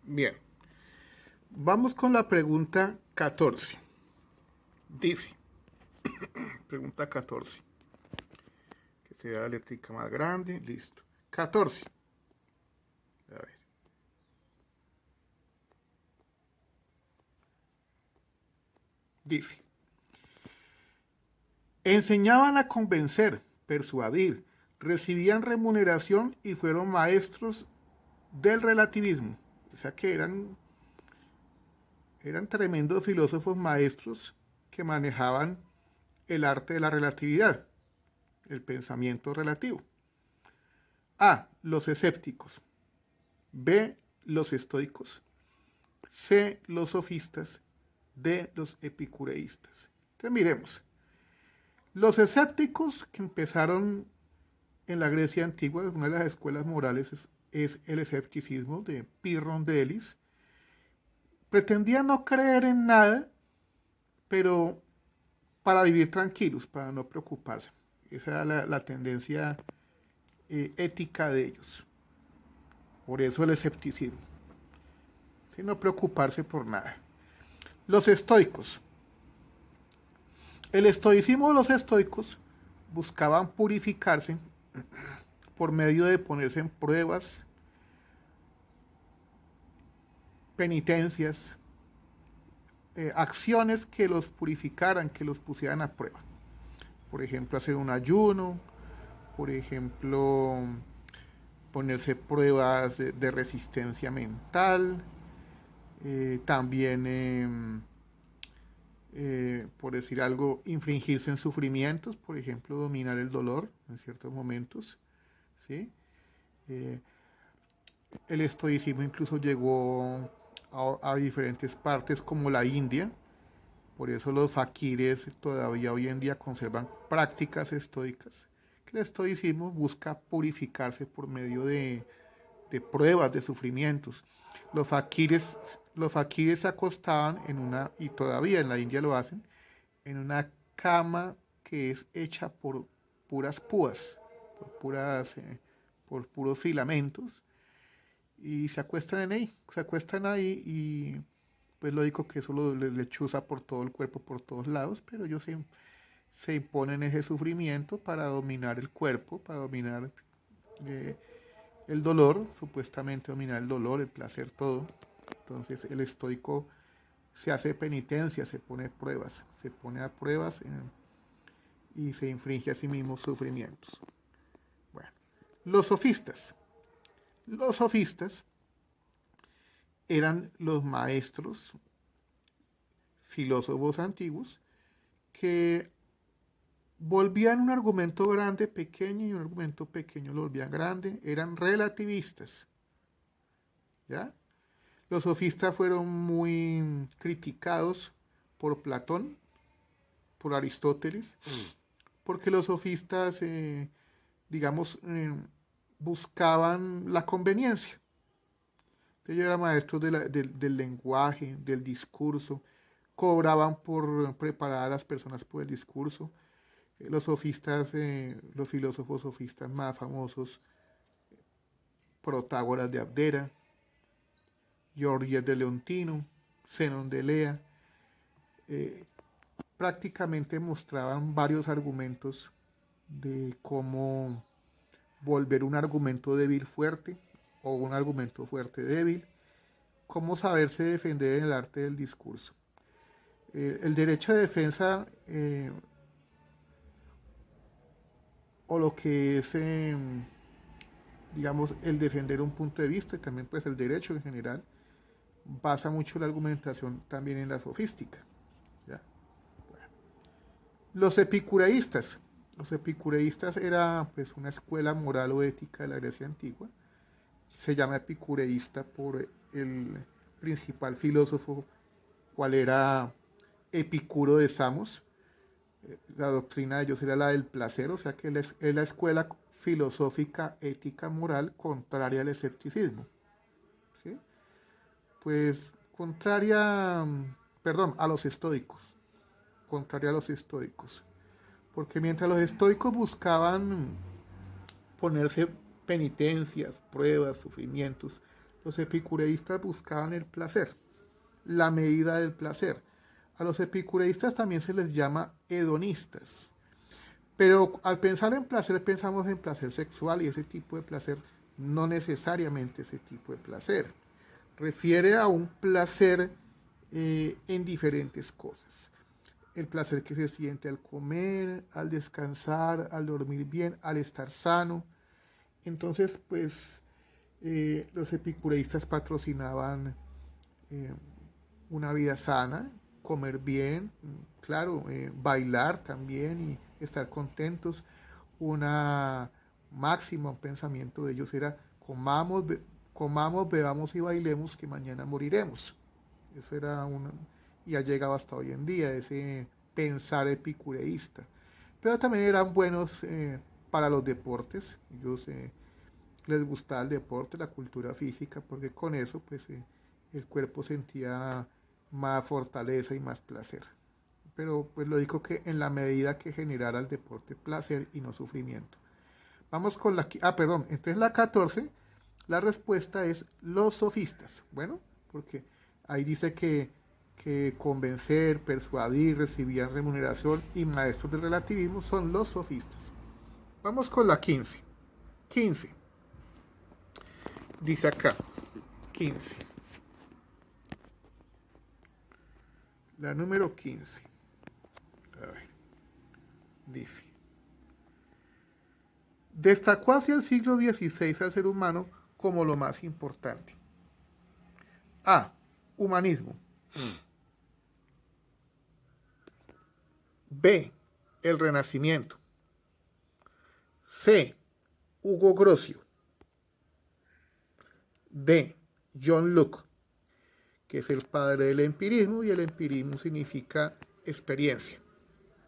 Bien, vamos con la pregunta 14. Dice, pregunta 14, que sea la letrica más grande, listo. 14. A ver. Dice, enseñaban a convencer, persuadir, recibían remuneración y fueron maestros del relativismo. O sea que eran tremendos filósofos maestros que manejaban el arte de la relatividad, el pensamiento relativo. A. Los escépticos. B. Los estoicos. C. Los sofistas. D. Los epicureístas. Entonces miremos. Los escépticos que empezaron en la Grecia antigua, una de las escuelas morales es el escepticismo de Pirron de Elis, pretendían no creer en nada, pero para vivir tranquilos, para no preocuparse. Esa era la tendencia ética de ellos. Por eso el escepticismo. Sin no preocuparse por nada. Los estoicos. El estoicismo de los estoicos buscaban purificarse por medio de ponerse en pruebas, penitencias, acciones que los purificaran, que los pusieran a prueba. Por ejemplo, hacer un ayuno, por ejemplo, ponerse pruebas de resistencia mental, también, por decir algo, infringirse en sufrimientos, por ejemplo, dominar el dolor en ciertos momentos, ¿sí? Eh, el estoicismo incluso llegó a diferentes partes como la India, por eso los faquires todavía hoy en día conservan prácticas estoicas. El estoicismo busca purificarse por medio de pruebas, de sufrimientos. Los faquires se acostaban en una, y todavía en la India lo hacen, en una cama que es hecha por puras púas, por, por puros filamentos, y se acuestan ahí y pues lógico que eso le chuza por todo el cuerpo, por todos lados, pero ellos se imponen ese sufrimiento para dominar el cuerpo, para dominar eh, el dolor, supuestamente dominar el dolor, el placer, todo. Entonces el estoico se hace penitencia, se pone pruebas, se pone a pruebas y se infringe a sí mismo sufrimientos. Bueno, los sofistas. Los sofistas eran los maestros filósofos antiguos que volvían un argumento grande pequeño y un argumento pequeño lo volvían grande, eran relativistas. ¿Ya? Los sofistas fueron muy criticados por Platón, por Aristóteles, porque los sofistas, digamos, buscaban la conveniencia. Entonces, ellos eran maestros del lenguaje, del discurso, cobraban por preparar a las personas por el discurso. Los sofistas, los filósofos sofistas más famosos, Protágoras de Abdera, Georgias de Leontino, Zenón de Elea, eh, prácticamente mostraban varios argumentos de cómo volver un argumento débil fuerte o un argumento fuerte débil, cómo saberse defender en el arte del discurso. El derecho de defensa o lo que es, digamos, el defender un punto de vista y también pues el derecho en general, basa mucho la argumentación también en la sofística. ¿Ya? Los epicureístas. Los epicureístas era pues una escuela moral o ética de la Grecia antigua. Se llama epicureísta por el principal filósofo, cual era Epicuro de Samos. La doctrina de ellos era la del placer, o sea que es la escuela filosófica, ética, moral contraria al escepticismo. ¿Sí? Pues contraria, perdón, a los estoicos. Contraria a los estoicos. Porque mientras los estoicos buscaban ponerse penitencias, pruebas, sufrimientos, Los epicureístas buscaban el placer, la medida del placer. A los epicureístas también se les llama hedonistas. Pero al pensar en placer, pensamos en placer sexual y ese tipo de placer no necesariamente ese tipo de placer. Refiere a un placer en diferentes cosas. El placer que se siente al comer, al descansar, al dormir bien, al estar sano. Entonces, pues, los epicureístas patrocinaban eh, una vida sana, comer bien, claro, bailar también y estar contentos. Una máxima, un pensamiento de ellos era comamos, bebamos y bailemos que mañana moriremos. Eso era una, y ha llegado hasta hoy en día ese pensar epicureísta. Pero también eran buenos para los deportes. Ellos les gustaba el deporte, la cultura física, porque con eso pues el cuerpo sentía más fortaleza y más placer. Pero pues lo digo que en la medida que generara el deporte placer y no sufrimiento. Vamos con la... Ah, perdón, entonces la 14, la respuesta es los sofistas. Bueno, porque ahí dice que convencer, persuadir, recibían remuneración y maestros del relativismo son los sofistas. Vamos con la 15. 15. Dice acá, 15. La número 15. A ver, dice. Destacó hacia el siglo XVI al ser humano como lo más importante. A. Humanismo. B. El Renacimiento. C. Hugo Grocio. D. John Locke, que es el padre del empirismo, y el empirismo significa experiencia,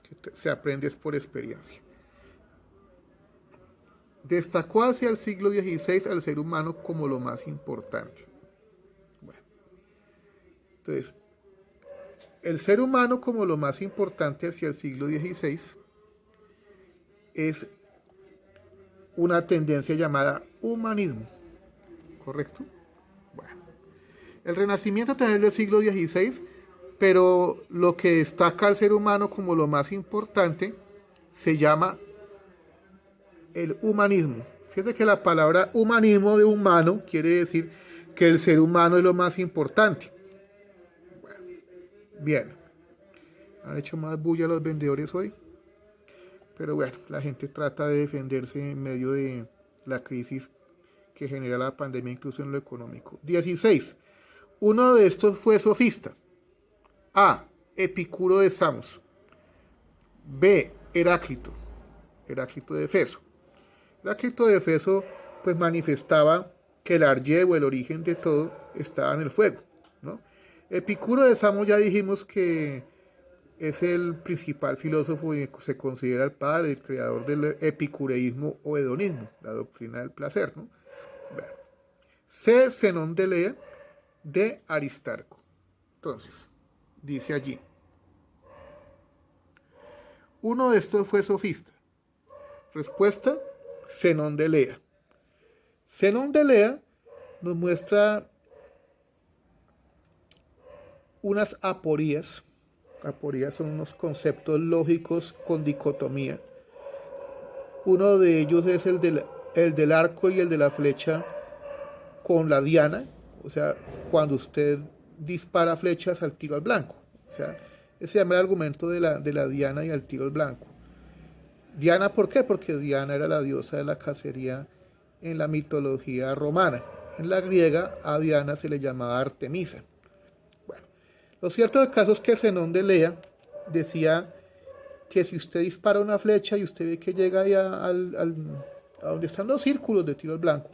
que se aprende por experiencia. Destacó hacia el siglo XVI al ser humano como lo más importante. Bueno, entonces, el ser humano como lo más importante hacia el siglo XVI es una tendencia llamada humanismo, ¿correcto? Bueno, el Renacimiento también es del siglo XVI, pero lo que destaca al ser humano como lo más importante se llama el humanismo. Fíjense que la palabra humanismo de humano quiere decir que el ser humano es lo más importante. Bueno, bien. Han hecho más bulla los vendedores hoy. Pero bueno, la gente trata de defenderse en medio de la crisis que genera la pandemia, incluso en lo económico. 16. Uno de estos fue sofista. A. Epicuro de Samos. B. Heráclito. Heráclito de Efeso. Heráclito de Efeso pues manifestaba que el arye o el origen de todo estaba en el fuego, ¿no? Epicuro de Samos ya dijimos que es el principal filósofo y se considera el padre, el creador del epicureísmo o hedonismo, la doctrina del placer, ¿no? Bueno. C. Zenón de Lea. D. Aristarco. Entonces, dice allí, uno de estos fue sofista. Respuesta, Zenón de Lea. Zenón de Lea nos muestra unas aporías. Aporías son unos conceptos lógicos con dicotomía. Uno de ellos es el del arco y el de la flecha con la diana. O sea, cuando usted dispara flechas al tiro al blanco. O sea, ese se llama el argumento de la diana y al tiro al blanco. Diana, ¿por qué? Porque Diana era la diosa de la cacería en la mitología romana. En la griega a Diana se le llamaba Artemisa. Bueno, lo cierto del caso es que Zenón de Lea decía que si usted dispara una flecha y usted ve que llega ahí a donde están los círculos de tiro al blanco,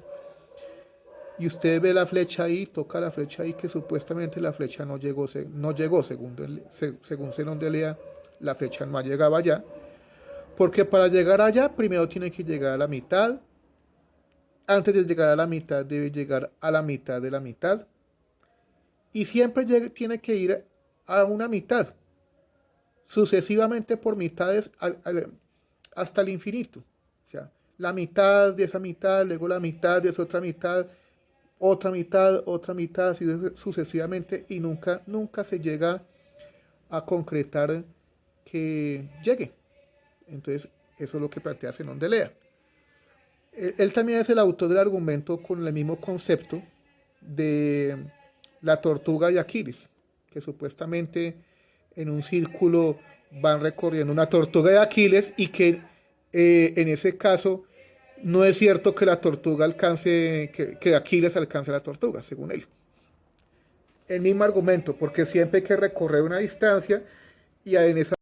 y usted ve la flecha ahí, toca la flecha ahí, que supuestamente la flecha no llegó según Zenón de Lea, la flecha no llegaba allá, porque para llegar allá primero tiene que llegar a la mitad. Antes de llegar a la mitad debe llegar a la mitad de la mitad. Y siempre tiene que ir a una mitad. Sucesivamente por mitades hasta el infinito. O sea, la mitad de esa mitad, luego la mitad de esa otra mitad. otra mitad, así sucesivamente, y nunca se llega a concretar que llegue. Entonces, eso es lo que plantea Zenón de Lea. Él también es el autor del argumento con el mismo concepto de la tortuga y Aquiles, que supuestamente en un círculo van recorriendo una tortuga y Aquiles y que en ese caso no es cierto que la tortuga alcance, que Aquiles alcance a la tortuga, según él. El mismo argumento, porque siempre hay que recorrer una distancia y en esa